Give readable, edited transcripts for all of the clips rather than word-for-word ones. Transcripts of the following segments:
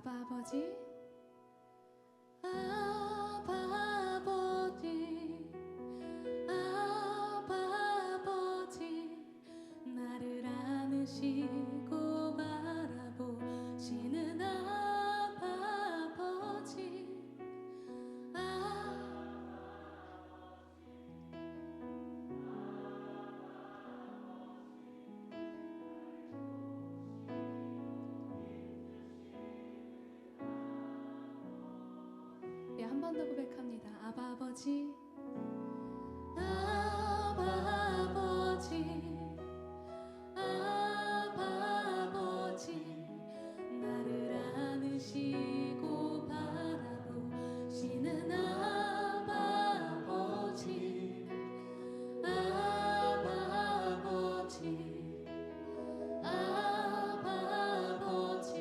아빠 아버지, 아빠 아버지, 아빠 아버지, 나를 안으시고 바라보시는 아빠 아버지, 한 번 더 고백합니다. 아빠 아버지, 아빠 아버지, 아빠 아버지, 나를 안으시고 바라보시는 아빠 아버지, 아빠 아버지, 아빠 아버지,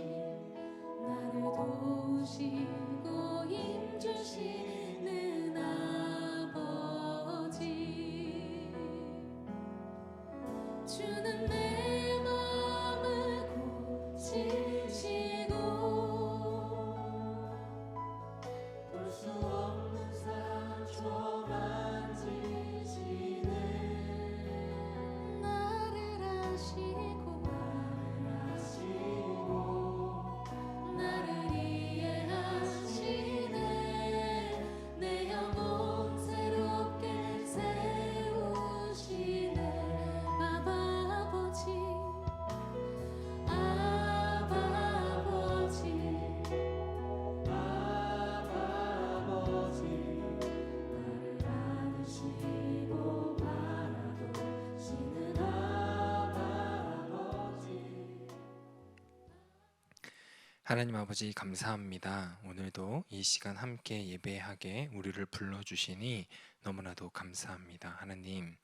나를 도우시고 힘주시는 아버지, 주는 내 마음을 고치시고 볼 수 없는 상처 만지시네. 나를 아시고 나를 이해하시네. 내 영혼 새롭게 세우시네. 아빠 아버지, 아빠 아버지, 아빠 아버지, 나를 안으시고 바라보시는 아빠 아버지. 하나님 아버지 감사합니다. 오늘도 이 시간 함께 예배하게 우리를 불러주시니 너무나도 감사합니다. 하나님,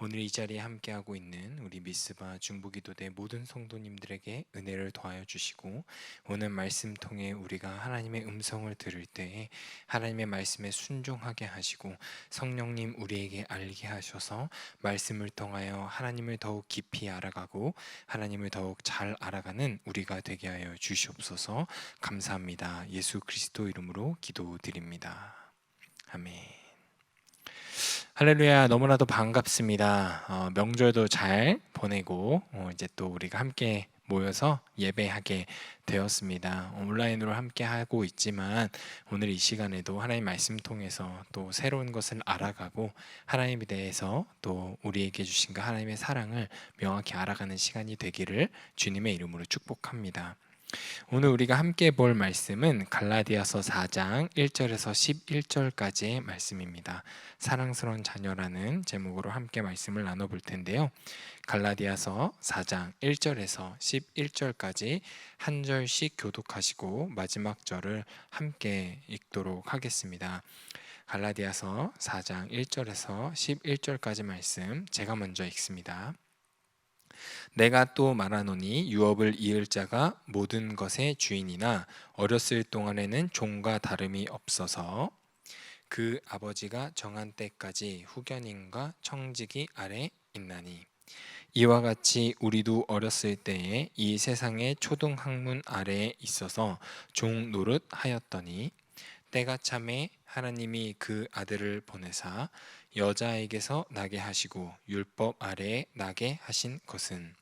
오늘 이 자리에 함께하고 있는 우리 미스바 중부기도대 모든 성도님들에게 은혜를 더하여 주시고, 오늘 말씀 통해 우리가 하나님의 음성을 들을 때에 하나님의 말씀에 순종하게 하시고, 성령님 우리에게 알게 하셔서 말씀을 통하여 하나님을 더욱 깊이 알아가고 하나님을 더욱 잘 알아가는 우리가 되게 하여 주시옵소서. 감사합니다. 예수 그리스도 이름으로 기도드립니다. 아멘. 할렐루야. 너무나도 반갑습니다. 명절도 잘 보내고 이제 또 우리가 함께 모여서 예배하게 되었습니다. 온라인으로 함께 하고 있지만 오늘 이 시간에도 하나님 말씀 통해서 또 새로운 것을 알아가고 하나님에 대해서 또 우리에게 주신 그 하나님의 사랑을 명확히 알아가는 시간이 되기를 주님의 이름으로 축복합니다. 오늘 우리가 함께 볼 말씀은 갈라디아서 4장 1절에서 11절까지의 말씀입니다. 사랑스러운 자녀라는 제목으로 함께 말씀을 나눠볼 텐데요. 갈라디아서 4장 1절에서 11절까지 한 절씩 교독하시고 마지막 절을 함께 읽도록 하겠습니다. 갈라디아서 4장 1절에서 11절까지 말씀 제가 먼저 읽습니다. 내가 또 말하노니 유업을 이을 자가 모든 것의 주인이나 어렸을 동안에는 종과 다름이 없어서 그 아버지가 정한 때까지 후견인과 청지기 아래 있나니, 이와 같이 우리도 어렸을 때에 이 세상의 초등학문 아래에 있어서 종 노릇 하였더니, 때가 참에 하나님이 그 아들을 보내사 여자에게서 나게 하시고 율법 아래에 나게 하신 것은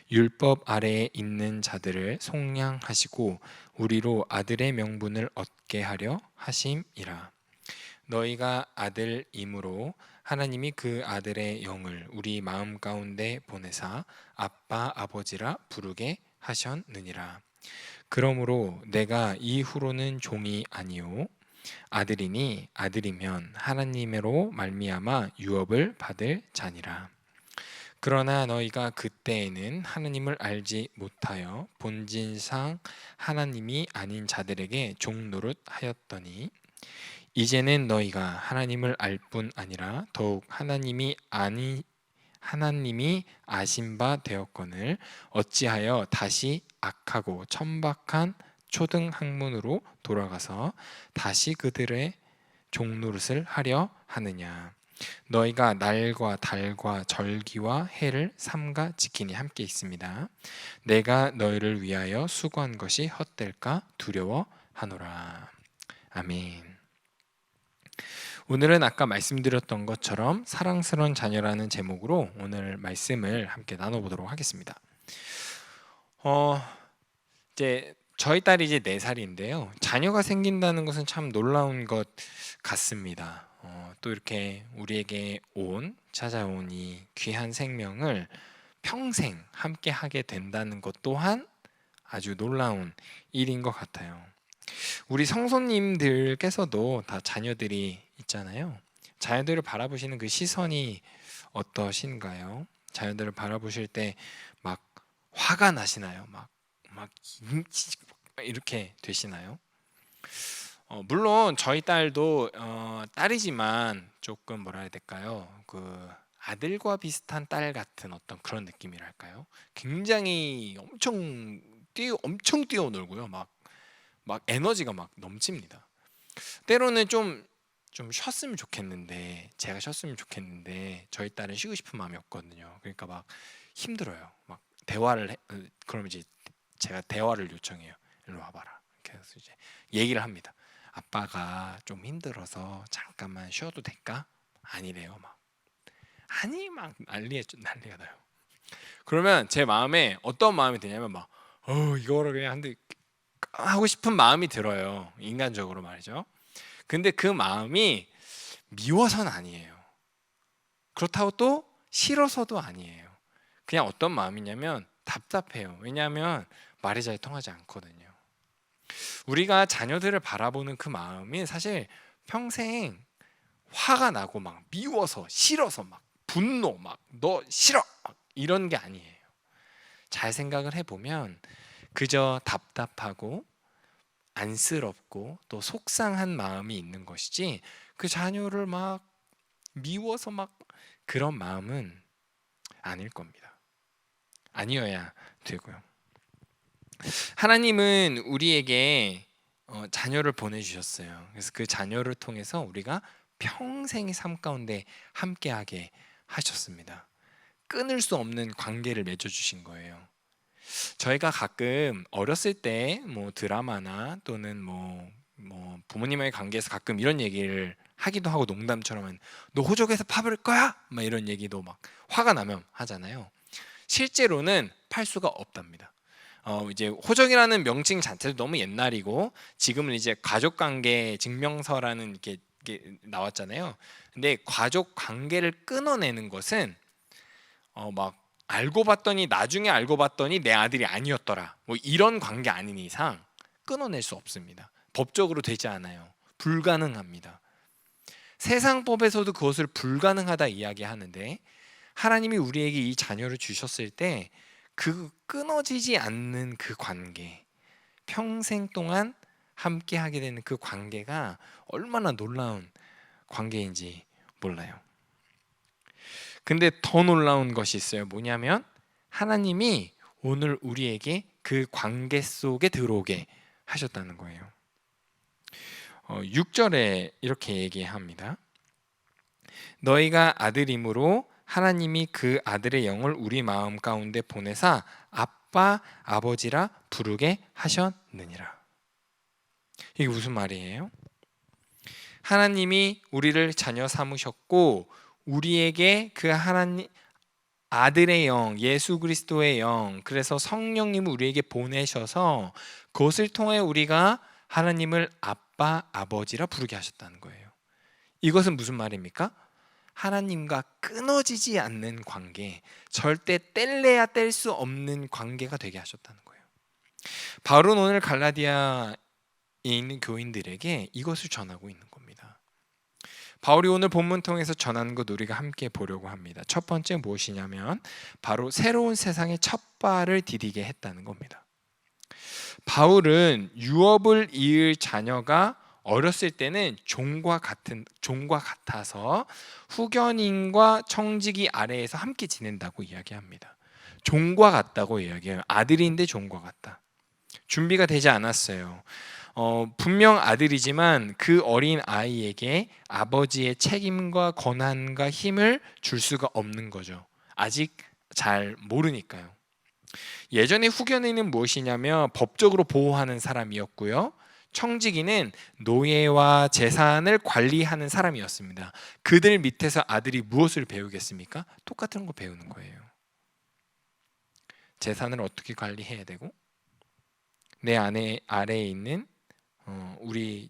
율법 아래에 있는 자들을 속량하시고 우리로 아들의 명분을 얻게 하려 하심이라. 너희가 아들이므로 하나님이 그 아들의 영을 우리 마음 가운데 보내사 아빠 아버지라 부르게 하셨느니라. 그러므로 내가 이후로는 종이 아니요 아들이니 아들이면 하나님으로 말미암아 유업을 받을 자니라. 그러나 너희가 그때에는 하나님을 알지 못하여 본질상 하나님이 아닌 자들에게 종노릇 하였더니, 이제는 너희가 하나님을 알 뿐 아니라 더욱 하나님이 아신 바 되었거늘 어찌하여 다시 악하고 천박한 초등학문으로 돌아가서 다시 그들의 종노릇을 하려 하느냐. 너희가 날과 달과 절기와 해를 삼가 지키니 함께 있습니다. 내가 너희를 위하여 수고한 것이 헛될까 두려워하노라. 아멘. 오늘은 아까 말씀드렸던 것처럼 사랑스러운 자녀라는 제목으로 오늘 말씀을 함께 나눠보도록 하겠습니다. 이제 저희 딸이 이제 4살인데요. 자녀가 생긴다는 것은 참 놀라운 것 같습니다. 또 이렇게 우리에게 찾아온 이 귀한 생명을 평생 함께 하게 된다는 것 또한 아주 놀라운 일인 것 같아요. 우리 성도님들께서도 다 자녀들이 있잖아요. 자녀들을 바라보시는 그 시선이 어떠신가요? 자녀들을 바라보실 때 막 화가 나시나요? 막 이렇게 되시나요? 물론 저희 딸도 딸이지만 조금 뭐라 해야 될까요? 그 아들과 비슷한 딸 같은 어떤 그런 느낌이랄까요? 굉장히 엄청 뛰어놀고요. 막 에너지가 막 넘칩니다. 때로는 좀 쉬었으면 좋겠는데 제가 쉬었으면 좋겠는데 저희 딸은 쉬고 싶은 마음이 없거든요. 그러니까 막 힘들어요. 막 그럼 이제 제가 대화를 요청해요. 일로 와봐라. 그래서 이제 얘기를 합니다. 아빠가 좀 힘들어서 잠깐만 쉬어도 될까? 아니래요. 막 난리가 나요. 그러면 제 마음에 어떤 마음이 드냐면 이거를 그냥 한데 하고 싶은 마음이 들어요. 인간적으로 말이죠. 근데 그 마음이 미워서는 아니에요. 그렇다고 또 싫어서도 아니에요. 그냥 어떤 마음이냐면 답답해요. 왜냐하면 말이 잘 통하지 않거든요. 우리가 자녀들을 바라보는 그 마음이 사실 평생 화가 나고 막 미워서 싫어서 막 분노 막 너 싫어 막 이런 게 아니에요. 잘 생각을 해보면 그저 답답하고 안쓰럽고 또 속상한 마음이 있는 것이지 그 자녀를 막 미워서 막 그런 마음은 아닐 겁니다. 아니어야 되고요. 하나님은 우리에게 자녀를 보내주셨어요. 그래서 그 자녀를 통해서 우리가 평생의 삶 가운데 함께하게 하셨습니다. 끊을 수 없는 관계를 맺어주신 거예요. 저희가 가끔 어렸을 때 뭐 드라마나 또는 뭐 부모님의 관계에서 가끔 이런 얘기를 하기도 하고 농담처럼 너 호적에서 파버릴 거야? 막 이런 얘기도 막 화가 나면 하잖아요. 실제로는 팔 수가 없답니다. 이제 호적이라는 명칭 자체도 너무 옛날이고 지금은 이제 가족관계 증명서라는 이게 나왔잖아요. 근데 가족 관계를 끊어내는 것은 막 나중에 알고 봤더니 내 아들이 아니었더라. 뭐 이런 관계 아닌 이상 끊어낼 수 없습니다. 법적으로 되지 않아요. 불가능합니다. 세상법에서도 그것을 불가능하다 이야기하는데 하나님이 우리에게 이 자녀를 주셨을 때 그 끊어지지 않는 그 관계, 평생 동안 함께 하게 되는 그 관계가 얼마나 놀라운 관계인지 몰라요. 근데 더 놀라운 것이 있어요. 뭐냐면 하나님이 오늘 우리에게 그 관계 속에 들어오게 하셨다는 거예요. 6절에 이렇게 얘기합니다. 너희가 아들임으로 하나님이 그 아들의 영을 우리 마음 가운데 보내사 아빠 아버지라 부르게 하셨느니라. 이게 무슨 말이에요? 하나님이 우리를 자녀 삼으셨고 우리에게 그 하나님 아들의 영, 예수 그리스도의 영, 그래서 성령님을 우리에게 보내셔서 그것을 통해 우리가 하나님을 아빠 아버지라 부르게 하셨다는 거예요. 이것은 무슨 말입니까? 하나님과 끊어지지 않는 관계, 절대 뗄래야 뗄 수 없는 관계가 되게 하셨다는 거예요. 바울은 오늘 갈라디아에 있는 교인들에게 이것을 전하고 있는 겁니다. 바울이 오늘 본문 통해서 전하는 것 우리가 함께 보려고 합니다. 첫 번째 무엇이냐면 바로 새로운 세상의 첫 발을 디디게 했다는 겁니다. 바울은 유업을 이을 자녀가 어렸을 때는 종과 같아서 후견인과 청지기 아래에서 함께 지낸다고 이야기합니다. 종과 같다고 이야기해요. 아들인데 종과 같다. 준비가 되지 않았어요. 분명 아들이지만 그 어린 아이에게 아버지의 책임과 권한과 힘을 줄 수가 없는 거죠. 아직 잘 모르니까요. 예전의 후견인은 무엇이냐면 법적으로 보호하는 사람이었고요. 청지기는 노예와 재산을 관리하는 사람이었습니다. 그들 밑에서 아들이 무엇을 배우겠습니까? 똑같은 거 배우는 거예요. 재산을 어떻게 관리해야 되고, 내 아래에 있는 우리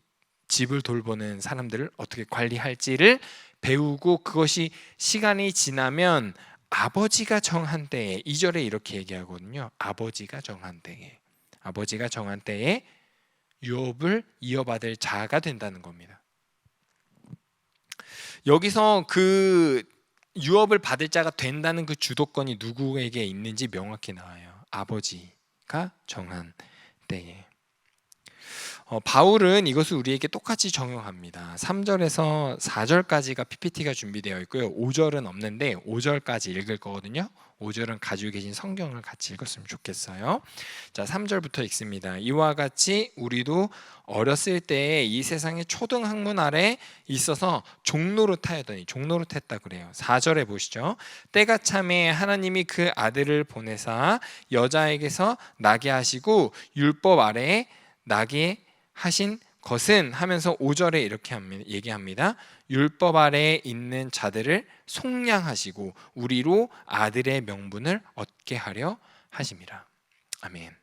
집을 돌보는 사람들을 어떻게 관리할지를 배우고, 그것이 시간이 지나면 아버지가 정한 때에, 2절에 이렇게 얘기하거든요. 아버지가 정한 때에 유업을 이어받을 자가 된다는 겁니다. 여기서 그 유업을 받을 자가 된다는 그 주도권이 누구에게 있는지 명확히 나와요. 아버지가 정한 때에. 바울은 이것을 우리에게 똑같이 적용합니다. 3절에서 4절까지가 PPT가 준비되어 있고요. 5절은 없는데 5절까지 읽을 거거든요. 5절은 가지고 계신 성경을 같이 읽었으면 좋겠어요. 자, 3절부터 읽습니다. 이와 같이 우리도 어렸을 때에 이 세상의 초등 학문 아래 있어서 종노릇하였더니, 종노릇했다 그래요. 4절에 보시죠. 때가 참에 하나님이 그 아들을 보내사 여자에게서 나게 하시고 율법 아래에 나게 하신 것은 하면서 5절에 이렇게 얘기합니다. 율법 아래에 있는 자들을 속량하시고 우리로 아들의 명분을 얻게 하려 하심이라. 아멘.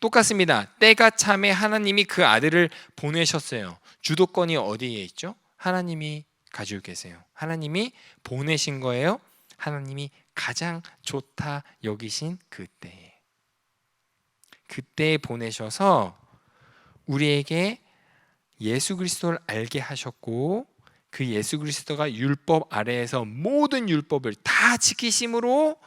똑같습니다. 때가 참에 하나님이 그 아들을 보내셨어요. 주도권이 어디에 있죠? 하나님이 가지고 계세요. 하나님이 보내신 거예요. 하나님이 가장 좋다 여기신 그때에 보내셔서 우리에게 예수 그리스도를 알게 하셨고, 그 예수 그리스도가 율법 아래에서 모든 율법을 다 지키심으로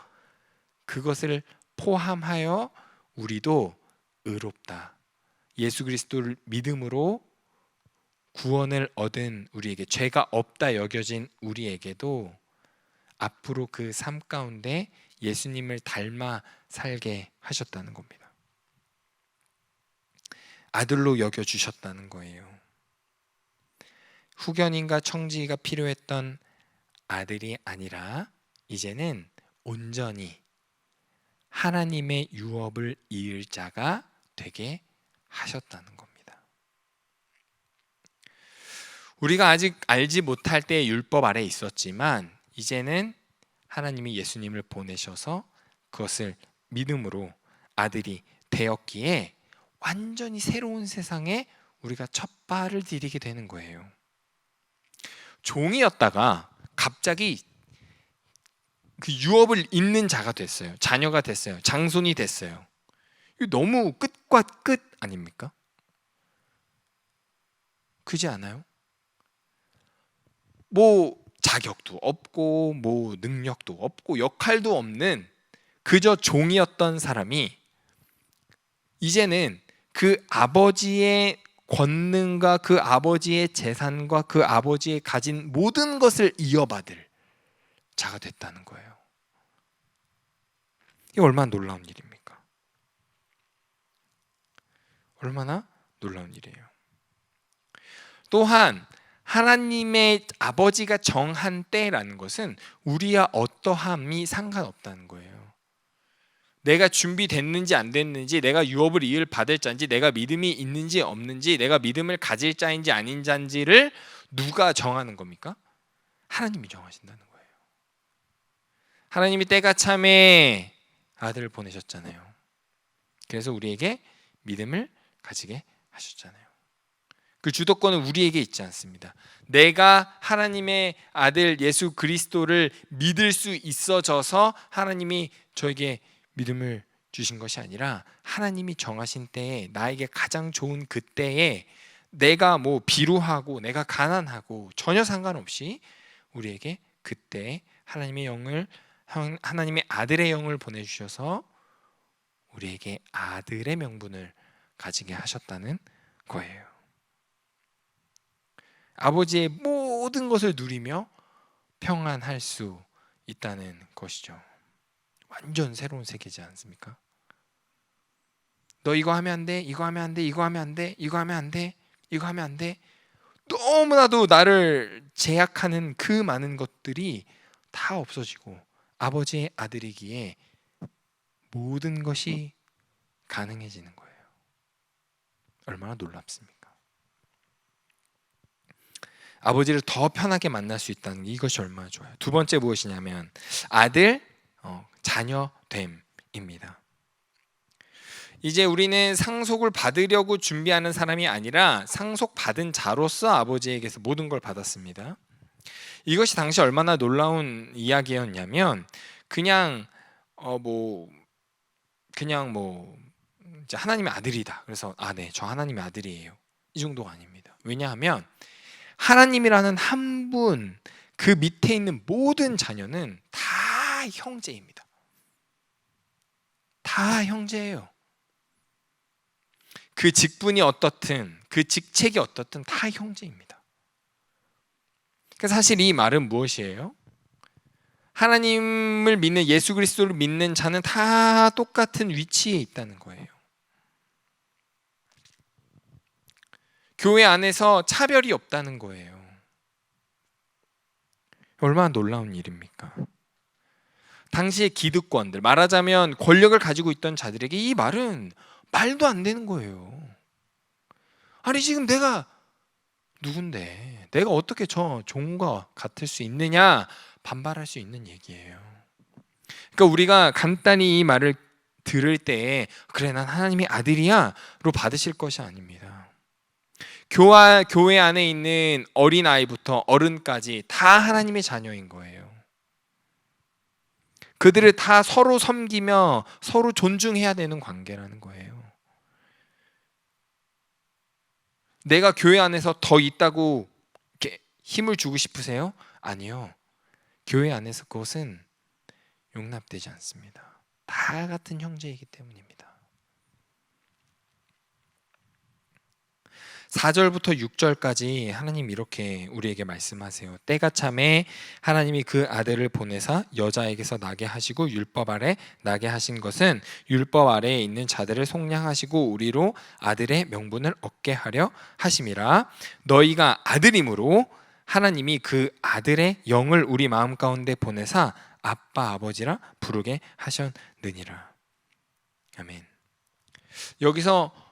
그것을 포함하여 우리도 의롭다, 예수 그리스도를 믿음으로 구원을 얻은 우리에게, 죄가 없다 여겨진 우리에게도 앞으로 그 삶 가운데 예수님을 닮아 살게 하셨다는 겁니다. 아들로 여겨주셨다는 거예요. 후견인과 청지기가 필요했던 아들이 아니라 이제는 온전히 하나님의 유업을 이을 자가 되게 하셨다는 겁니다. 우리가 아직 알지 못할 때 율법 아래 있었지만 이제는 하나님이 예수님을 보내셔서 그것을 믿음으로 아들이 되었기에 완전히 새로운 세상에 우리가 첫 발을 디디게 되는 거예요. 종이었다가 갑자기 그 유업을 잇는 자가 됐어요. 자녀가 됐어요. 장손이 됐어요. 이거 너무 끝과 끝 아닙니까? 그지 않아요? 뭐 자격도 없고 뭐 능력도 없고 역할도 없는 그저 종이었던 사람이 이제는 그 아버지의 권능과 그 아버지의 재산과 그 아버지의 가진 모든 것을 이어받을 자가 됐다는 거예요. 이게 얼마나 놀라운 일입니까? 얼마나 놀라운 일이에요. 또한 하나님의 아버지가 정한 때라는 것은 우리와 어떠함이 상관없다는 거예요. 내가 준비됐는지 안 됐는지, 내가 유업을 이을 받을 자인지, 내가 믿음이 있는지 없는지, 내가 믿음을 가질 자인지 아닌 자인지를 누가 정하는 겁니까? 하나님이 정하신다는 거예요. 하나님이 때가 참에 아들을 보내셨잖아요. 그래서 우리에게 믿음을 가지게 하셨잖아요. 그 주도권은 우리에게 있지 않습니다. 내가 하나님의 아들 예수 그리스도를 믿을 수 있어져서 하나님이 저에게 믿음을 주신 것이 아니라 하나님이 정하신 때에, 나에게 가장 좋은 그때에 내가 뭐 비루하고 내가 가난하고 전혀 상관없이 우리에게 그때 하나님의 영을, 하나님의 아들의 영을 보내주셔서 우리에게 아들의 명분을 가지게 하셨다는 거예요. 아버지의 모든 것을 누리며 평안할 수 있다는 것이죠. 완전 새로운 세계지 않습니까? 너 이거 하면 안 돼, 이거 하면 안 돼, 이거 하면 안 돼, 이거 하면 안 돼, 이거 하면 안 돼. 너무나도 나를 제약하는 그 많은 것들이 다 없어지고 아버지의 아들이기에 모든 것이 가능해지는 거예요. 얼마나 놀랍습니까? 아버지를 더 편하게 만날 수 있다는 게 이것이 얼마나 좋아요. 두 번째 무엇이냐면 아들, 자녀됨입니다. 이제 우리는 상속을 받으려고 준비하는 사람이 아니라 상속받은 자로서 아버지에게서 모든 걸 받았습니다. 이것이 당시 얼마나 놀라운 이야기였냐면 그냥 이제 하나님의 아들이다. 그래서 네, 저 하나님의 아들이에요. 이 정도가 아닙니다. 왜냐하면 하나님이라는 한 분, 그 밑에 있는 모든 자녀는 다 형제입니다. 다 형제예요. 그 직분이 어떻든 그 직책이 어떻든 다 형제입니다. 그러니까 사실 이 말은 무엇이에요? 하나님을 믿는, 예수 그리스도를 믿는 자는 다 똑같은 위치에 있다는 거예요. 교회 안에서 차별이 없다는 거예요. 얼마나 놀라운 일입니까? 당시의 기득권들, 말하자면 권력을 가지고 있던 자들에게 이 말은 말도 안 되는 거예요. 아니 지금 내가 누군데 내가 어떻게 저 종과 같을 수 있느냐 반발할 수 있는 얘기예요. 그러니까 우리가 간단히 이 말을 들을 때 그래 난 하나님의 아들이야 로 받으실 것이 아닙니다. 교회 안에 있는 어린아이부터 어른까지 다 하나님의 자녀인 거예요. 그들을 다 서로 섬기며 서로 존중해야 되는 관계라는 거예요. 내가 교회 안에서 더 있다고 이렇게 힘을 주고 싶으세요? 아니요. 교회 안에서 그것은 용납되지 않습니다. 다 같은 형제이기 때문입니다. 4절부터 6절까지 하나님 이렇게 우리에게 말씀하세요. 때가 참에 하나님이 그 아들을 보내사 여자에게서 나게 하시고 율법 아래 나게 하신 것은 율법 아래에 있는 자들을 속량하시고 우리로 아들의 명분을 얻게 하려 하심이라. 너희가 아들이므로 하나님이 그 아들의 영을 우리 마음 가운데 보내사 아빠 아버지라 부르게 하셨느니라. 아멘. 여기서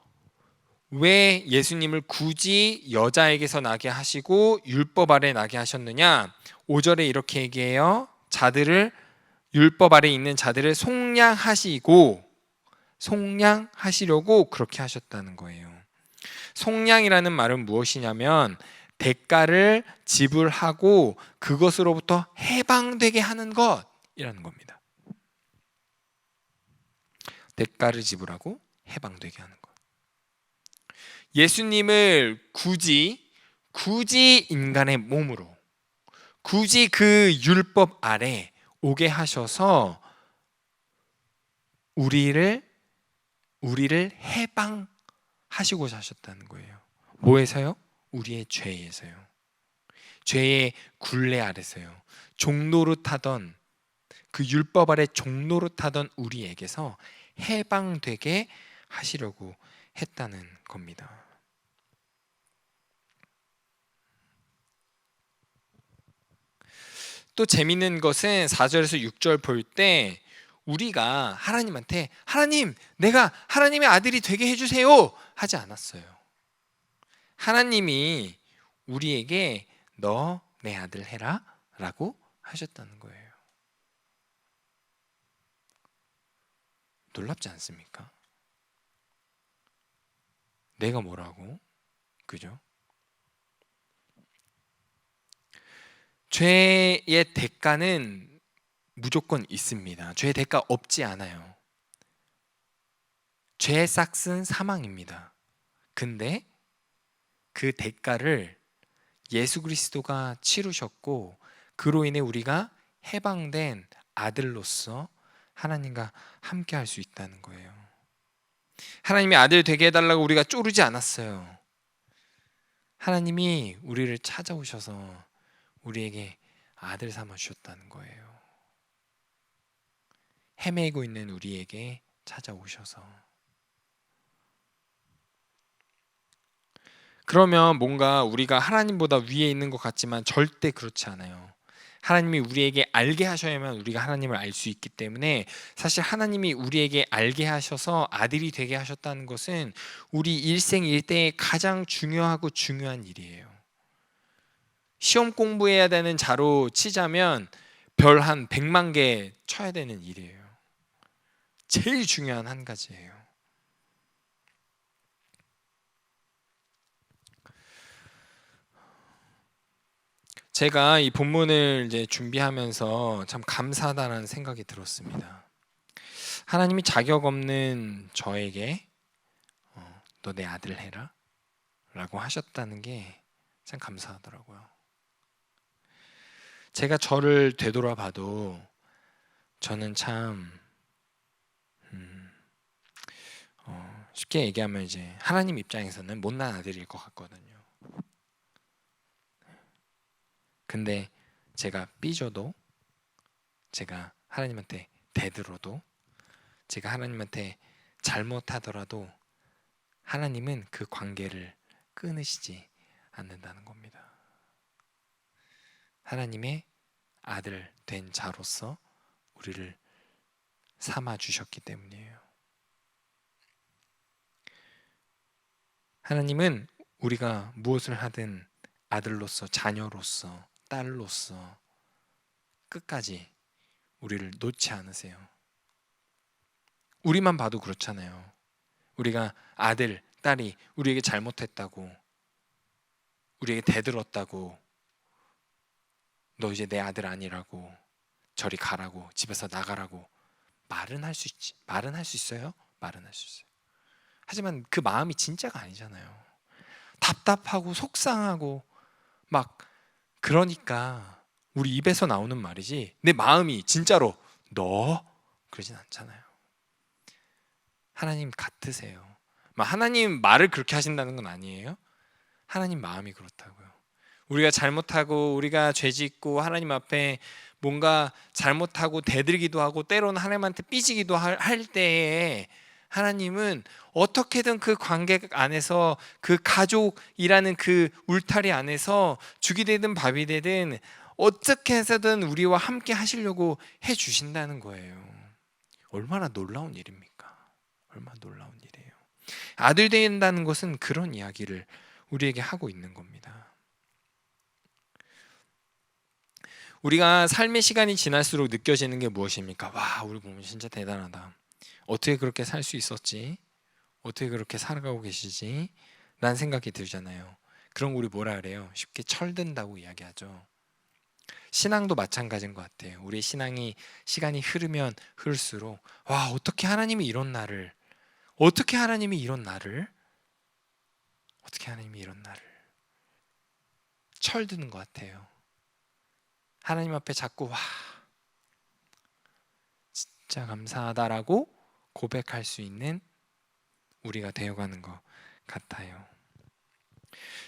왜 예수님을 굳이 여자에게서 나게 하시고 율법 아래 나게 하셨느냐? 5절에 이렇게 얘기해요. 자들을, 율법 아래 있는 자들을 속량하시려고 그렇게 하셨다는 거예요. 속량이라는 말은 무엇이냐면 대가를 지불하고 그것으로부터 해방되게 하는 것이라는 겁니다. 대가를 지불하고 해방되게 하는 것. 예수님을 굳이 인간의 몸으로, 굳이 그 율법 아래 오게 하셔서 우리를 해방하시고자 하셨다는 거예요. 뭐에서요? 우리의 죄에서요. 죄의 굴레 아래서요. 종노릇하던, 그 율법 아래 종노릇하던 우리에게서 해방되게 하시려고 했다는 겁니다. 또 재밌는 것은 4절에서 6절 볼 때 우리가 하나님한테 하나님, 내가 하나님의 아들이 되게 해주세요 하지 않았어요. 하나님이 우리에게 너 내 아들 해라 라고 하셨다는 거예요. 놀랍지 않습니까? 내가 뭐라고? 그죠? 죄의 대가는 무조건 있습니다. 죄의 대가 없지 않아요. 죄의 삭은 사망입니다. 근데 그 대가를 예수 그리스도가 치르셨고 그로 인해 우리가 해방된 아들로서 하나님과 함께 할 수 있다는 거예요. 하나님이 아들 되게 해달라고 우리가 쪼르지 않았어요. 하나님이 우리를 찾아오셔서 우리에게 아들 삼아 주셨다는 거예요. 헤매고 있는 우리에게 찾아오셔서 그러면 뭔가 우리가 하나님보다 위에 있는 것 같지만 절대 그렇지 않아요. 하나님이 우리에게 알게 하셔야만 우리가 하나님을 알 수 있기 때문에, 사실 하나님이 우리에게 알게 하셔서 아들이 되게 하셨다는 것은 우리 일생일대에 가장 중요하고 중요한 일이에요. 시험 공부해야 되는 자로 치자면 별 한 100만 개 쳐야 되는 일이에요. 제일 중요한 한 가지예요. 제가 이 본문을 이제 준비하면서 참 감사하다는 생각이 들었습니다. 하나님이 자격 없는 저에게 너 내 아들 해라 라고 하셨다는 게 참 감사하더라고요. 제가 저를 되돌아봐도 저는 참 쉽게 얘기하면 이제 하나님 입장에서는 못난 아들일 것 같거든요. 근데 제가 삐져도, 제가 하나님한테 대들어도, 제가 하나님한테 잘못하더라도 하나님은 그 관계를 끊으시지 않는다는 겁니다. 하나님의 아들 된 자로서 우리를 삼아 주셨기 때문이에요. 하나님은 우리가 무엇을 하든 아들로서, 자녀로서, 딸로서 끝까지 우리를 놓지 않으세요. 우리만 봐도 그렇잖아요. 우리가 아들, 딸이 우리에게 잘못했다고, 우리에게 대들었다고, 너 이제 내 아들 아니라고, 저리 가라고, 집에서 나가라고 말은 할 수 있지. 말은 할 수 있어요. 말은 할 수 있어요. 하지만 그 마음이 진짜가 아니잖아요. 답답하고 속상하고 막 그러니까 우리 입에서 나오는 말이지 내 마음이 진짜로 너 그러진 않잖아요. 하나님 같으세요. 하나님 말을 그렇게 하신다는 건 아니에요. 하나님 마음이 그렇다고요. 우리가 잘못하고 우리가 죄짓고 하나님 앞에 뭔가 잘못하고 대들기도 하고 때로는 하나님한테 삐지기도 할 때에 하나님은 어떻게든 그 관계 안에서, 그 가족이라는 그 울타리 안에서 죽이 되든 밥이 되든 어떻게 해서든 우리와 함께 하시려고 해주신다는 거예요. 얼마나 놀라운 일입니까? 얼마나 놀라운 일이에요. 아들 된다는 것은 그런 이야기를 우리에게 하고 있는 겁니다. 우리가 삶의 시간이 지날수록 느껴지는 게 무엇입니까? 와, 우리 부모님 진짜 대단하다. 어떻게 그렇게 살 수 있었지? 어떻게 그렇게 살아가고 계시지? 라는 생각이 들잖아요. 그럼 우리 뭐라 그래요? 쉽게 철든다고 이야기하죠. 신앙도 마찬가지인 것 같아요. 우리의 신앙이 시간이 흐르면 흐를수록 와, 어떻게 하나님이 이런 나를, 어떻게 하나님이 이런 나를, 어떻게 하나님이 이런 나를 철드는 것 같아요. 하나님 앞에 자꾸 와, 진짜 감사하다라고 고백할 수 있는 우리가 되어가는 것 같아요.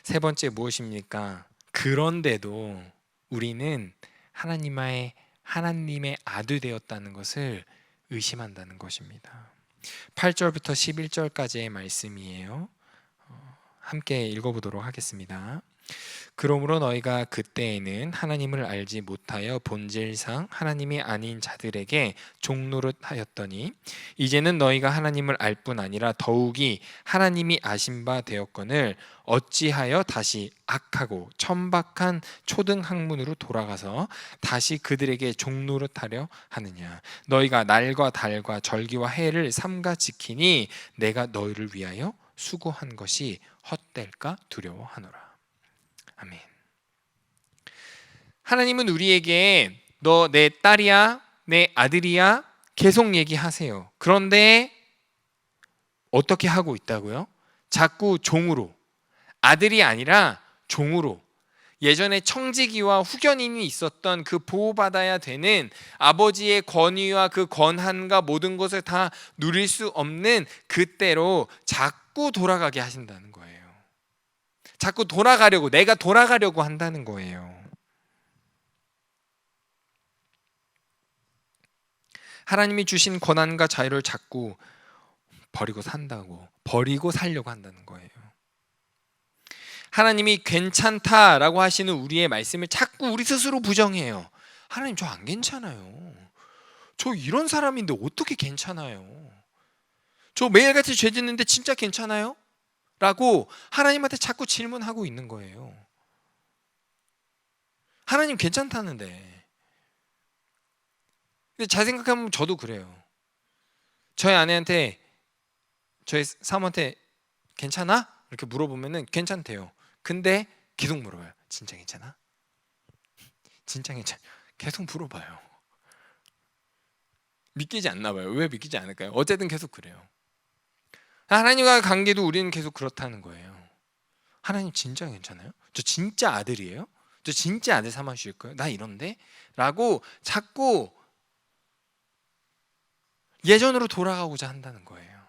세 번째 무엇입니까? 그런데도 우리는 하나님의 아들 되었다는 것을 의심한다는 것입니다. 8절부터 11절까지의 말씀이에요. 함께 읽어보도록 하겠습니다. 그러므로 너희가 그때에는 하나님을 알지 못하여 본질상 하나님이 아닌 자들에게 종노릇하였더니 이제는 너희가 하나님을 알 뿐 아니라 더욱이 하나님이 아신 바 되었거늘 어찌하여 다시 악하고 천박한 초등 학문으로 돌아가서 다시 그들에게 종노릇하려 하느냐. 너희가 날과 달과 절기와 해를 삼가 지키니 내가 너희를 위하여 수고한 것이 헛될까 두려워하노라. 아멘. 하나님은 우리에게 너 내 딸이야, 내 아들이야 계속 얘기하세요. 그런데 어떻게 하고 있다고요? 자꾸 종으로, 아들이 아니라 종으로, 예전에 청지기와 후견인이 있었던 그 보호받아야 되는 아버지의 권위와 그 권한과 모든 것을 다 누릴 수 없는 그때로 자꾸 돌아가게 하신다는 거예요. 자꾸 돌아가려고, 내가 돌아가려고 한다는 거예요. 하나님이 주신 권한과 자유를 자꾸 버리고 살려고 한다는 거예요. 하나님이 괜찮다라고 하시는 우리의 말씀을 자꾸 우리 스스로 부정해요. 하나님 저 안 괜찮아요. 저 이런 사람인데 어떻게 괜찮아요? 저 매일같이 죄 짓는데 진짜 괜찮아요? 라고 하나님한테 자꾸 질문하고 있는 거예요. 하나님 괜찮다는데. 근데 잘 생각하면 저도 그래요. 저희 아내한테, 저희 사모한테 괜찮아? 이렇게 물어보면은 괜찮대요. 근데 계속 물어봐요. 진짜 괜찮아? 진짜 괜찮아? 계속 물어봐요. 믿기지 않나 봐요. 왜 믿기지 않을까요? 어쨌든 계속 그래요. 하나님과의 관계도 우리는 계속 그렇다는 거예요. 하나님 진짜 괜찮아요? 저 진짜 아들이에요? 저 진짜 아들 삼아 주실 거예요? 나 이런데? 라고 자꾸 예전으로 돌아가고자 한다는 거예요.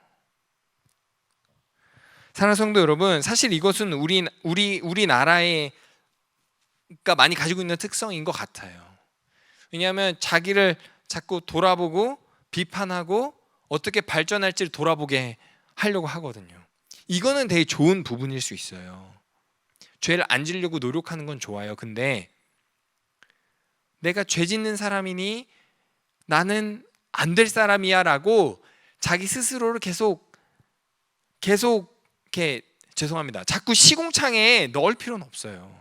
사랑하는 성도 여러분, 사실 이것은 우리나라가 많이 가지고 있는 특성인 것 같아요. 왜냐하면 자기를 자꾸 돌아보고 비판하고 어떻게 발전할지를 돌아보게 하려고 하거든요. 이거는 되게 좋은 부분일 수 있어요. 죄를 안 지려고 노력하는 건 좋아요. 근데 내가 죄 짓는 사람이니 나는 안 될 사람이야 라고 자기 스스로를 계속 이렇게, 죄송합니다, 자꾸 시궁창에 넣을 필요는 없어요.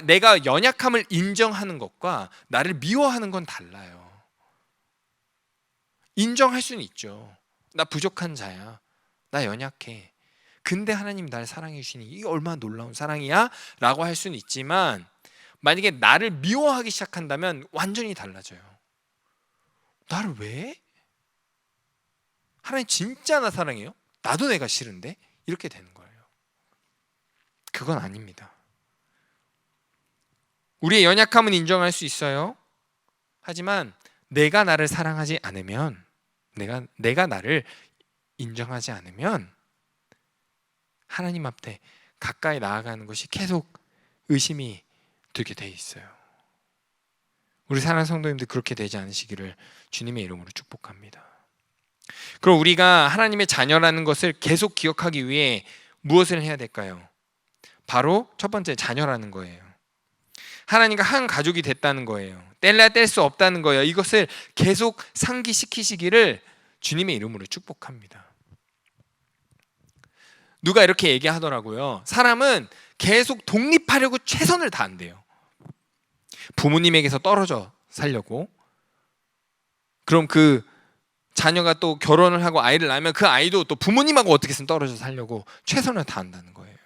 내가 연약함을 인정하는 것과 나를 미워하는 건 달라요. 인정할 수는 있죠. 나 부족한 자야. 나 연약해. 근데 하나님 날 사랑해 주시니 이게 얼마나 놀라운 사랑이야? 라고 할 수는 있지만, 만약에 나를 미워하기 시작한다면 완전히 달라져요. 나를 왜? 하나님 진짜 나 사랑해요? 나도 내가 싫은데? 이렇게 되는 거예요. 그건 아닙니다. 우리의 연약함은 인정할 수 있어요. 하지만 내가 나를 사랑하지 않으면, 내가 나를 인정하지 않으면 하나님 앞에 가까이 나아가는 것이 계속 의심이 들게 돼 있어요. 우리 사랑하는 성도님들 그렇게 되지 않으시기를 주님의 이름으로 축복합니다. 그럼 우리가 하나님의 자녀라는 것을 계속 기억하기 위해 무엇을 해야 될까요? 바로 첫 번째, 자녀라는 거예요. 하나님과 한 가족이 됐다는 거예요. 뗄래야 뗄 수 없다는 거예요. 이것을 계속 상기시키시기를 주님의 이름으로 축복합니다. 누가 이렇게 얘기하더라고요. 사람은 계속 독립하려고 최선을 다한대요. 부모님에게서 떨어져 살려고. 그럼 그 자녀가 또 결혼을 하고 아이를 낳으면 그 아이도 또 부모님하고 어떻게든 떨어져 살려고 최선을 다한다는 거예요.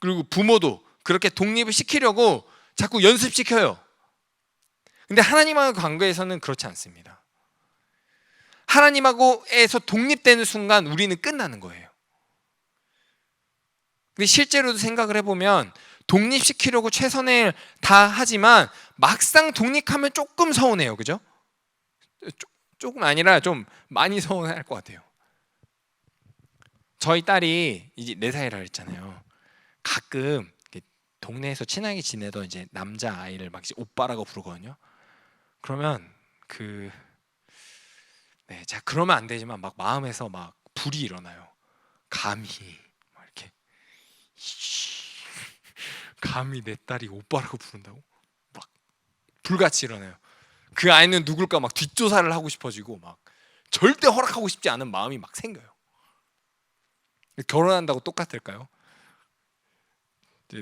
그리고 부모도 그렇게 독립을 시키려고 자꾸 연습시켜요. 근데 하나님하고 관계에서는 그렇지 않습니다. 하나님하고에서 독립되는 순간 우리는 끝나는 거예요. 근데 실제로도 생각을 해보면 독립시키려고 최선을 다하지만 막상 독립하면 조금 서운해요. 그죠? 조금 아니라 좀 많이 서운할 것 같아요. 저희 딸이 이제 4살이라 그랬잖아요. 가끔 동네에서 친하게 지내던 이제 남자 아이를 막 이제 오빠라고 부르거든요. 그러면 제가 그러면 안 되지만 막 마음에서 막 불이 일어나요. 감히 막 이렇게 감히 내 딸이 오빠라고 부른다고? 막 불같이 일어나요. 그 아이는 누굴까 막 뒷조사를 하고 싶어지고 막 절대 허락하고 싶지 않은 마음이 막 생겨요. 결혼한다고 똑같을까요?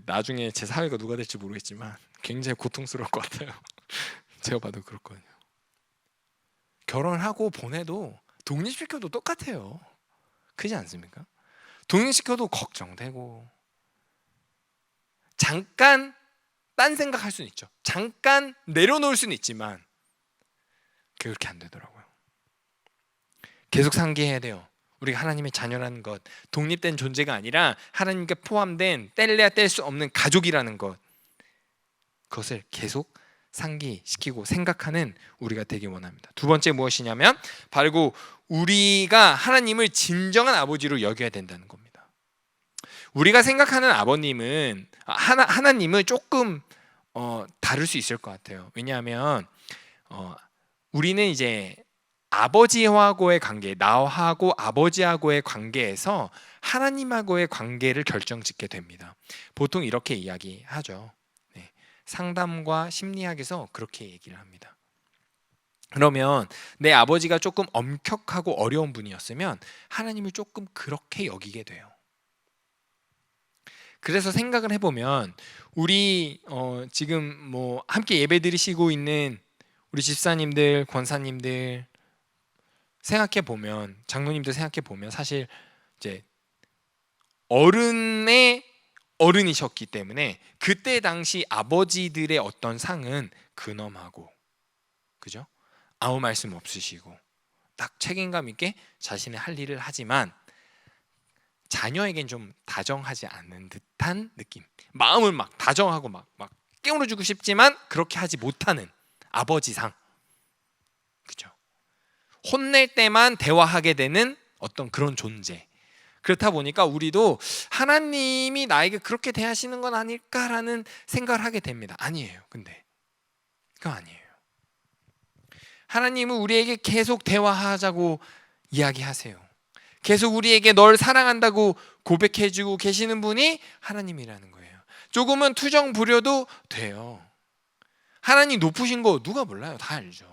나중에 제 사회가 누가 될지 모르겠지만 굉장히 고통스러울 것 같아요. 제가 봐도 그렇거든요. 결혼을 하고 보내도 독립시켜도 똑같아요. 그렇지 않습니까? 독립시켜도 걱정되고 잠깐 딴 생각할 수는 있죠. 잠깐 내려놓을 수는 있지만 그렇게 안 되더라고요. 계속 상기해야 돼요. 우리가 하나님의 자녀라는 것, 독립된 존재가 아니라 하나님께 포함된 뗄래야 뗄 수 없는 가족이라는 것, 그것을 계속 상기시키고 생각하는 우리가 되기 원합니다. 두 번째 무엇이냐면 바로 우리가 하나님을 진정한 아버지로 여겨야 된다는 겁니다. 우리가 생각하는 아버님은 하나님은 조금 다를 수 있을 것 같아요. 왜냐하면 우리는 이제 아버지하고의 관계, 나하고 아버지하고의 관계에서 하나님하고의 관계를 결정짓게 됩니다. 보통 이렇게 이야기하죠. 네, 상담과 심리학에서 그렇게 얘기를 합니다. 그러면 내 아버지가 조금 엄격하고 어려운 분이었으면 하나님을 조금 그렇게 여기게 돼요. 그래서 생각을 해보면 우리 지금 뭐 함께 예배드리시고 있는 우리 집사님들, 권사님들 생각해 보면, 장로님들 생각해 보면 사실 이제 어른의 어른이셨기 때문에 그때 당시 아버지들의 어떤 상은 근엄하고, 그죠? 아무 말씀 없으시고 딱 책임감 있게 자신의 할 일을 하지만 자녀에겐 좀 다정하지 않는 듯한 느낌. 마음을 막 다정하고 막 깨물어주고 싶지만 그렇게 하지 못하는 아버지상, 그죠? 혼낼 때만 대화하게 되는 어떤 그런 존재. 그렇다 보니까 우리도 하나님이 나에게 그렇게 대하시는 건 아닐까라는 생각을 하게 됩니다. 아니에요. 근데 그거 아니에요. 하나님은 우리에게 계속 대화하자고 이야기하세요. 계속 우리에게 널 사랑한다고 고백해주고 계시는 분이 하나님이라는 거예요. 조금은 투정 부려도 돼요. 하나님 높으신 거 누가 몰라요? 다 알죠.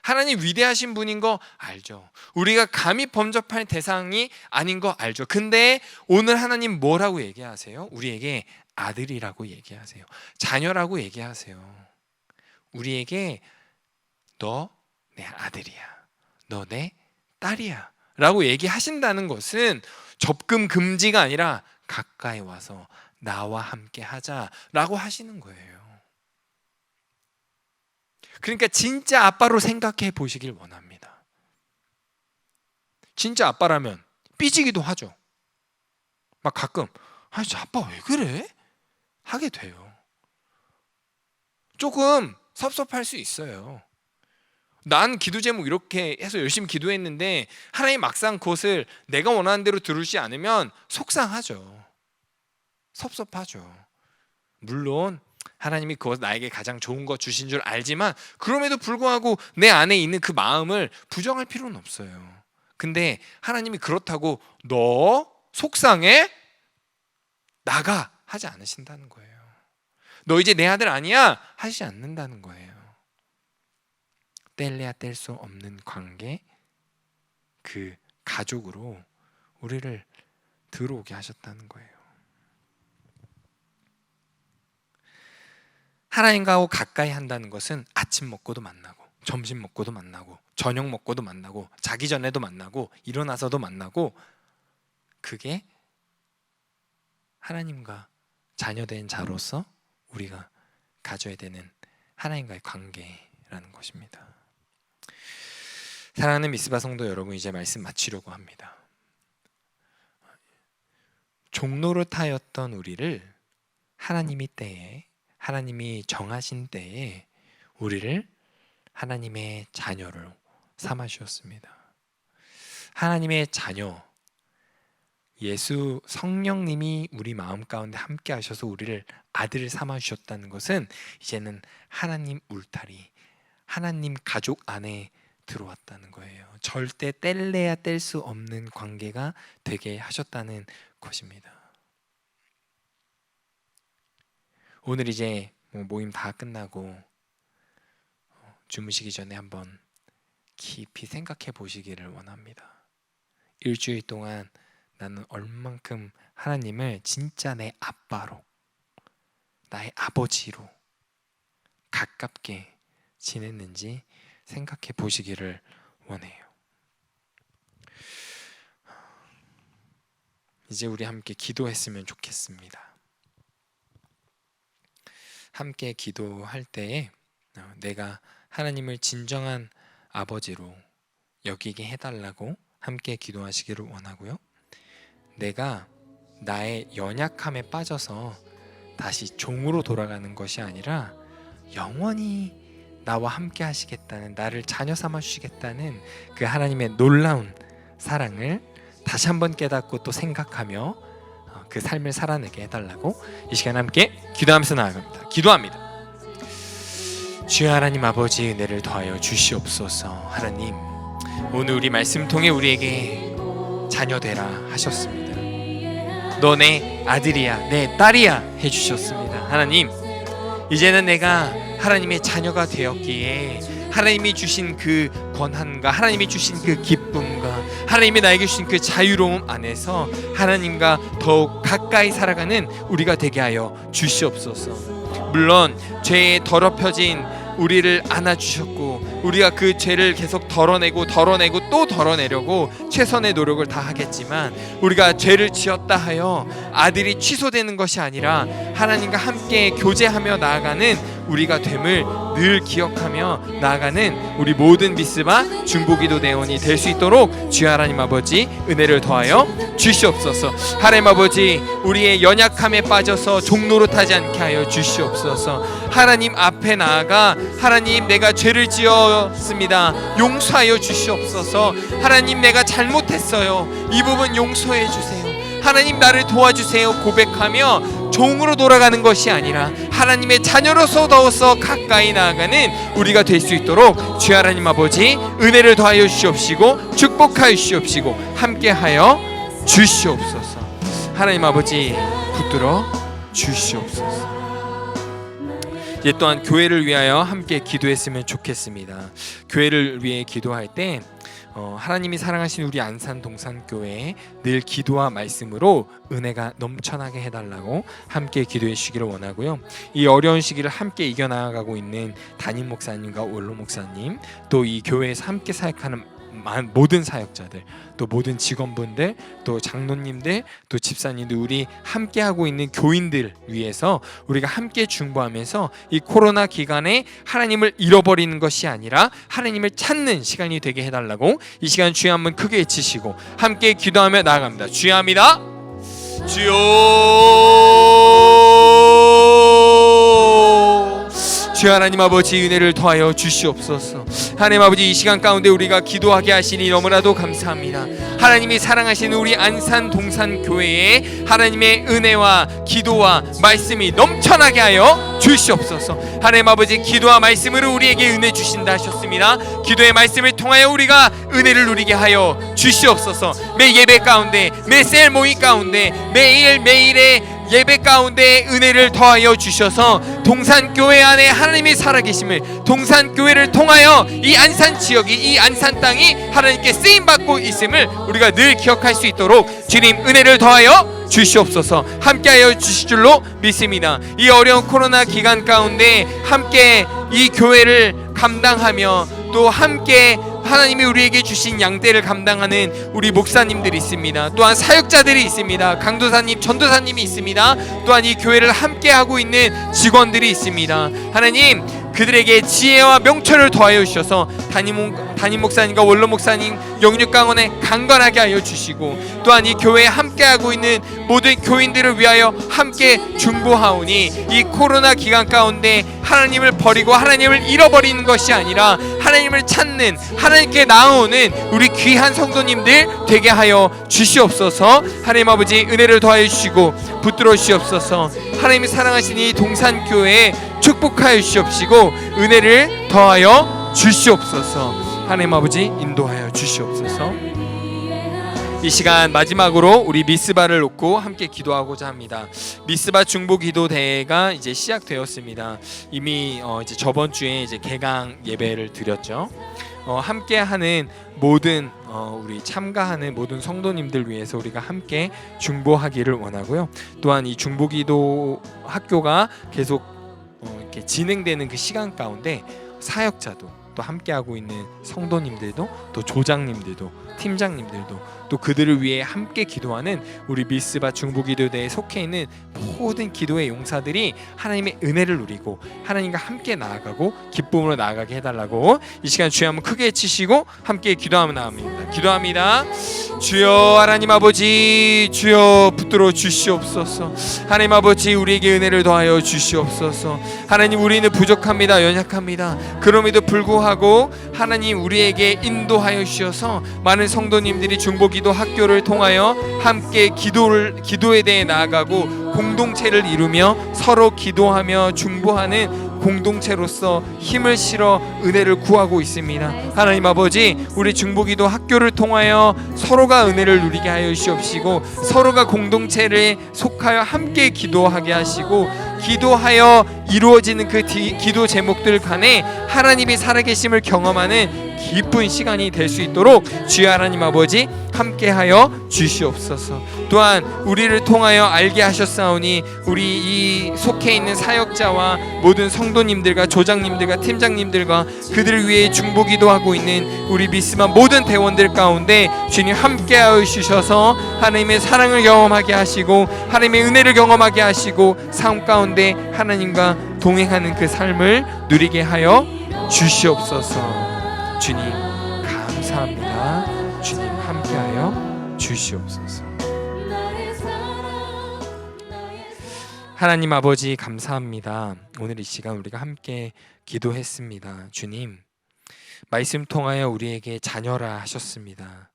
하나님 위대하신 분인 거 알죠. 우리가 감히 범접할 대상이 아닌 거 알죠. 근데 오늘 하나님 뭐라고 얘기하세요? 우리에게 아들이라고 얘기하세요. 자녀라고 얘기하세요. 우리에게 너 내 아들이야, 너 내 딸이야 라고 얘기하신다는 것은 접근 금지가 아니라 가까이 와서 나와 함께 하자라고 하시는 거예요. 그러니까 진짜 아빠로 생각해 보시길 원합니다. 진짜 아빠라면 삐지기도 하죠. 막 가끔 저 아빠 왜 그래? 하게 돼요. 조금 섭섭할 수 있어요. 난 기도 제목 이렇게 해서 열심히 기도했는데 하나님 막상 그것을 내가 원하는 대로 들으시지 않으면 속상하죠. 섭섭하죠. 물론 하나님이 그것 나에게 가장 좋은 거 주신 줄 알지만 그럼에도 불구하고 내 안에 있는 그 마음을 부정할 필요는 없어요. 근데 하나님이 그렇다고 너 속상해? 나가 하지 않으신다는 거예요. 너 이제 내 아들 아니야? 하시지 않는다는 거예요. 뗄래야 뗄 수 없는 관계, 그 가족으로 우리를 들어오게 하셨다는 거예요. 하나님과 가까이 한다는 것은 아침 먹고도 만나고 점심 먹고도 만나고 저녁 먹고도 만나고 자기 전에도 만나고 일어나서도 만나고, 그게 하나님과 자녀된 자로서 우리가 가져야 되는 하나님과의 관계라는 것입니다. 사랑하는 미스바 성도 여러분, 이제 말씀 마치려고 합니다. 종로를 타였던 우리를 하나님이 때에, 하나님이 정하신 때에 우리를 하나님의 자녀로 삼아 주셨습니다. 하나님의 자녀, 예수 성령님이 우리 마음 가운데 함께 하셔서 우리를 아들 삼아 주셨다는 것은 이제는 하나님 울타리, 하나님 가족 안에 들어왔다는 거예요. 절대 뗄래야 뗄 수 없는 관계가 되게 하셨다는 것입니다. 오늘 이제 모임 다 끝나고 주무시기 전에 한번 깊이 생각해 보시기를 원합니다. 일주일 동안 나는 얼만큼 하나님을 진짜 내 아빠로, 나의 아버지로 가깝게 지냈는지 생각해 보시기를 원해요. 이제 우리 함께 기도했으면 좋겠습니다. 함께 기도할 때에 내가 하나님을 진정한 아버지로 여기게 해달라고 함께 기도하시기를 원하고요. 내가 나의 연약함에 빠져서 다시 종으로 돌아가는 것이 아니라 영원히 나와 함께 하시겠다는, 나를 자녀 삼아 주시겠다는 그 하나님의 놀라운 사랑을 다시 한번 깨닫고 또 생각하며 그 삶을 살아내게 해달라고 이 시간 함께 기도하면서 나아갑니다. 기도합니다. 주여 하나님 아버지, 은혜를 더하여 주시옵소서. 하나님, 오늘 우리 말씀 통해 우리에게 자녀 되라 하셨습니다. 너 내 아들이야, 내 딸이야 해주셨습니다. 하나님, 이제는 내가 하나님의 자녀가 되었기에 하나님이 주신 그 권한과 하나님이 주신 그 기쁨과 하나님이 나에게 주신 그 자유로움 안에서 하나님과 더욱 가까이 살아가는 우리가 되게 하여 주시옵소서. 물론 죄에 더럽혀진 우리를 안아주셨고 우리가 그 죄를 계속 덜어내고 또 덜어내려고 최선의 노력을 다하겠지만 우리가 죄를 지었다 하여 아들이 취소되는 것이 아니라 하나님과 함께 교제하며 나아가는 우리가 됨을 늘 기억하며 나아가는 우리 모든 미스바 중보기도 대원이 될 수 있도록 주여 하나님 아버지 은혜를 더하여 주시옵소서. 하나님 아버지, 우리의 연약함에 빠져서 종노릇하지 않게 하여 주시옵소서. 하나님 앞에 나아가 하나님, 내가 죄를 지었습니다, 용서하여 주시옵소서. 하나님, 내가 잘못했어요, 이 부분 용서해 주세요. 하나님, 나를 도와주세요 고백하며 종으로 돌아가는 것이 아니라 하나님의 자녀로서 더워서 가까이 나아가는 우리가 될 수 있도록 주여 하나님 아버지 은혜를 더하여 주시옵시고 축복하여 주시옵시고 함께하여 주시옵소서. 하나님 아버지 붙들어 주시옵소서. 이제 또한 교회를 위하여 함께 기도했으면 좋겠습니다. 교회를 위해 기도할 때 하나님이 사랑하신 우리 안산 동산교회에 늘 기도와 말씀으로 은혜가 넘쳐나게 해달라고 함께 기도해 주시기를 원하고요. 이 어려운 시기를 함께 이겨나가고 있는 담임 목사님과 원로 목사님, 또 이 교회에서 함께 사역하는 모든 사역자들, 또 모든 직원분들, 또 장로님들, 또 집사님들, 우리 함께하고 있는 교인들 위해서 우리가 함께 중보하면서 이 코로나 기간에 하나님을 잃어버리는 것이 아니라 하나님을 찾는 시간이 되게 해달라고 이 시간 주여 한번 크게 외치시고 함께 기도하며 나아갑니다. 주여 합니다. 주여, 주여 하나님 아버지 은혜를 더하여 주시옵소서. 하나님 아버지, 이 시간 가운데 우리가 기도하게 하시니 너무나도 감사합니다. 하나님이 사랑하시는 우리 안산 동산교회에 하나님의 은혜와 기도와 말씀이 넘쳐나게 하여 주시옵소서. 하나님 아버지, 기도와 말씀으로 우리에게 은혜 주신다 하셨습니다. 기도의 말씀을 통하여 우리가 은혜를 누리게 하여 주시옵소서. 매 예배 가운데, 매 셀 모임 가운데, 매일매일의 예배 가운데 은혜를 더하여 주셔서 동산교회 안에 하나님이 살아계심을, 동산교회를 통하여 이 안산 지역이, 이 안산 땅이 하나님께 쓰임받고 있음을 우리가 늘 기억할 수 있도록 주님 은혜를 더하여 주시옵소서. 함께하여 주실 줄로 믿습니다. 이 어려운 코로나 기간 가운데 함께 이 교회를 감당하며 또 함께 하나님이 우리에게 주신 양떼를 감당하는 우리 목사님들이 있습니다. 또한 사역자들이 있습니다. 강도사님, 전도사님이 있습니다. 또한 이 교회를 함께하고 있는 직원들이 있습니다. 하나님, 그들에게 지혜와 명철을 더하여 주셔서 담임 목사님과 원로 목사님 영육 강원에 강건하게 하여 주시고, 또한 이 교회에 함께하고 있는 모든 교인들을 위하여 함께 중보하오니 이 코로나 기간 가운데 하나님을 버리고 하나님을 잃어버리는 것이 아니라 하나님을 찾는, 하나님께 나아오는 우리 귀한 성도님들 되게 하여 주시옵소서. 하나님 아버지 은혜를 더하여 주시고 붙들어 주시옵소서. 하나님이 사랑하시는 이 동산교회에 축복하여 주시옵시고 은혜를 더하여 주시옵소서. 하나님 아버지 인도하여 주시옵소서. 이 시간 마지막으로 우리 미스바를 놓고 함께 기도하고자 합니다. 미스바 중보기도 대회가 이제 시작되었습니다. 이미 이제 저번 주에 이제 개강 예배를 드렸죠. 함께하는 모든 우리 참가하는 모든 성도님들 위해서 우리가 함께 중보하기를 원하고요. 또한 이 중보기도 학교가 계속 이렇게 진행되는 그 시간 가운데 사역자도 또 함께하고 있는 성도님들도 또 조장님들도 팀장님들도 또 그들을 위해 함께 기도하는 우리 미스바 중보기도대에 속해 있는 모든 기도의 용사들이 하나님의 은혜를 누리고 하나님과 함께 나아가고 기쁨으로 나아가게 해달라고 이 시간 주여 한번 크게 외치시고 함께 기도하면 나옵니다. 기도합니다. 주여 하나님 아버지, 주여 붙들어 주시옵소서. 하나님 아버지 우리에게 은혜를 더하여 주시옵소서. 하나님 우리는 부족합니다. 연약합니다. 그럼에도 불구하고 하나님 우리에게 인도하여 주셔서 많은 성도님들이 중보기도 학교를 통하여 함께 기도에 대해 나아가고 공동체를 이루며 서로 기도하며 중보하는 공동체로서 힘을 실어 은혜를 구하고 있습니다. 하나님 아버지, 우리 중보기도 학교를 통하여 서로가 은혜를 누리게 하여 주시옵시고, 서로가 공동체를 속하여 함께 기도하게 하시고, 기도하여 이루어지는 그 기도 제목들 간에 하나님이 살아계심을 경험하는 기쁜 시간이 될 수 있도록 주여 하나님 아버지 함께하여 주시옵소서. 또한 우리를 통하여 알게 하셨사오니 우리 이 속해 있는 사역자와 모든 성도님들과 조장님들과 팀장님들과 그들을 위해 중보기도 하고 있는 우리 미스마 모든 대원들 가운데 주님 함께하여 주셔서 하나님의 사랑을 경험하게 하시고 하나님의 은혜를 경험하게 하시고 삶 가운데 하나님과 동행하는 그 삶을 누리게 하여 주시옵소서. 주님 감사합니다. 주님 함께하여 주시옵소서. 하나님 아버지 감사합니다. 오늘 이 시간 우리가 함께 기도했습니다. 주님, 말씀 통하여 우리에게 자녀라 하셨습니다.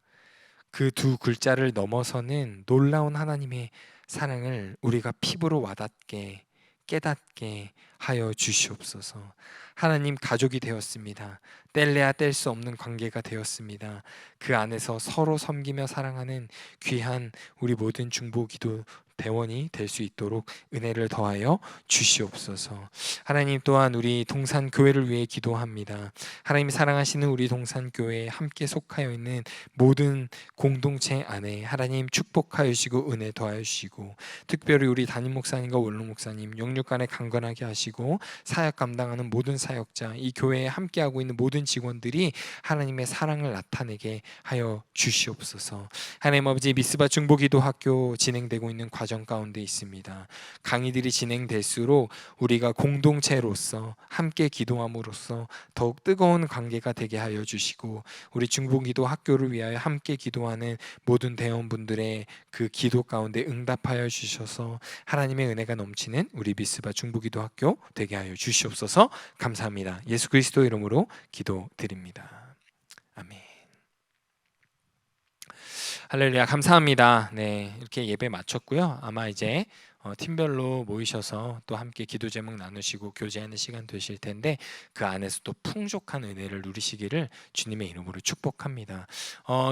그 두 글자를 넘어서는 놀라운 하나님의 사랑을 우리가 피부로 와닿게 깨닫게 하여 주시옵소서. 하나님 가족이 되었습니다. 뗄래야 뗄 수 없는 관계가 되었습니다. 그 안에서 서로 섬기며 사랑하는 귀한 우리 모든 중보기도 대원이 될 수 있도록 은혜를 더하여 주시옵소서. 하나님 또한 우리 동산교회를 위해 기도합니다. 하나님이 사랑하시는 우리 동산교회에 함께 속하여 있는 모든 공동체 안에 하나님 축복하여 주시고 은혜 더하여 주시고, 특별히 우리 담임 목사님과 원로 목사님 영육간에 강건하게 하시고, 사역 감당하는 모든 사역자, 이 교회에 함께하고 있는 모든 직원들이 하나님의 사랑을 나타내게 하여 주시옵소서. 하나님 아버지, 미스바 중보기도학교 진행되고 있는 과정 가운데 있습니다. 강의들이 진행될수록 우리가 공동체로서 함께 기도함으로써 더욱 뜨거운 관계가 되게 하여 주시고, 우리 중보기도 학교를 위하여 함께 기도하는 모든 대원분들의 그 기도 가운데 응답하여 주셔서 하나님의 은혜가 넘치는 우리 미스바 중보기도 학교 되게 하여 주시옵소서. 감사합니다. 예수 그리스도 이름으로 기도드립니다. 아멘. 할렐루야. 감사합니다. 네, 이렇게 예배 마쳤고요. 아마 이제 팀별로 모이셔서 또 함께 기도 제목 나누시고 교제하는 시간 되실 텐데, 그 안에서 또 풍족한 은혜를 누리시기를 주님의 이름으로 축복합니다.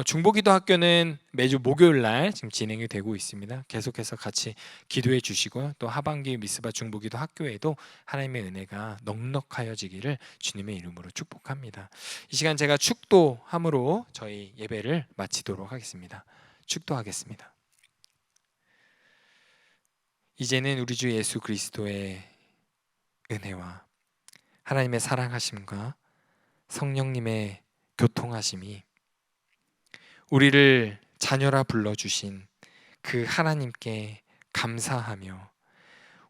중보기도 학교는 매주 목요일 날 지금 진행이 되고 있습니다. 계속해서 같이 기도해 주시고요. 또 하반기 미스바 중보기도 학교에도 하나님의 은혜가 넉넉하여지기를 주님의 이름으로 축복합니다. 이 시간 제가 축도함으로 저희 예배를 마치도록 하겠습니다. 축도하겠습니다. 이제는 우리 주 예수 그리스도의 은혜와 하나님의 사랑하심과 성령님의 교통하심이 우리를 자녀라 불러주신 그 하나님께 감사하며,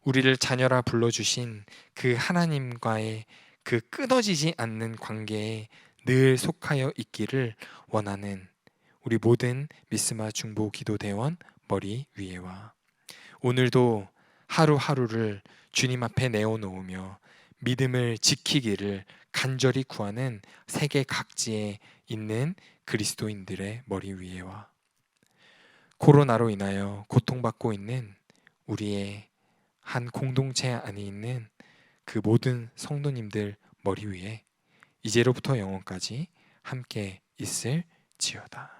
우리를 자녀라 불러주신 그 하나님과의 그 끊어지지 않는 관계에 늘 속하여 있기를 원하는 우리 모든 미스마 중보 기도대원 머리 위에와, 오늘도 하루하루를 주님 앞에 내어놓으며 믿음을 지키기를 간절히 구하는 세계 각지에 있는 그리스도인들의 머리 위에와, 코로나로 인하여 고통받고 있는 우리의 한 공동체 안에 있는 그 모든 성도님들 머리 위에 이제로부터 영원까지 함께 있을지어다.